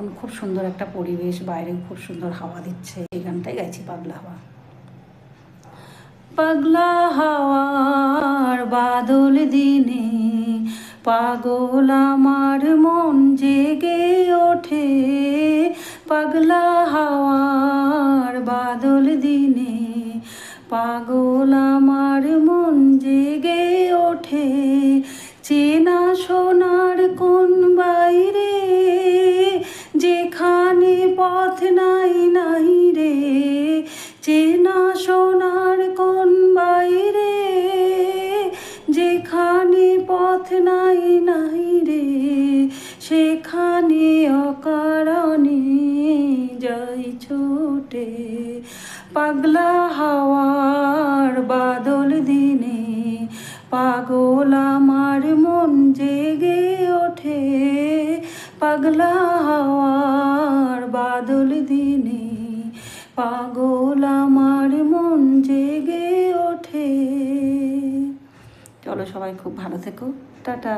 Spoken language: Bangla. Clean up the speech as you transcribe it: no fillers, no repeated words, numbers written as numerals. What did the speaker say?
এখন খুব সুন্দর একটা পরিবেশ, বাইরে খুব সুন্দর হাওয়া দিচ্ছে, এই গানটাই গাইছি, পাগলা হাওয়া। পাগলা হাওয়ার বাদল দিনে পাগল আমার মন জেগে ওঠে, পাগলা হাওয়ার বাদল দিনে পাগল আমার মন জেগে ওঠে। চেনা সোনার কোন বাইরে যেখানে পথ নাই নাই রে, চেনা সোনার কোন বাইরে যেখানে পথ নাই নাই রে, সেখানে অকারণে যাই ছুটে। পাগলা হাওয়ার বাদল দিনে পাগল আমার মন জেগে ওঠে, পাগলা হাওয়ার বাদল দিনে পাগল আমার মন জেগে ওঠে। চলো সবাই খুব ভালো থেকো, টাটা।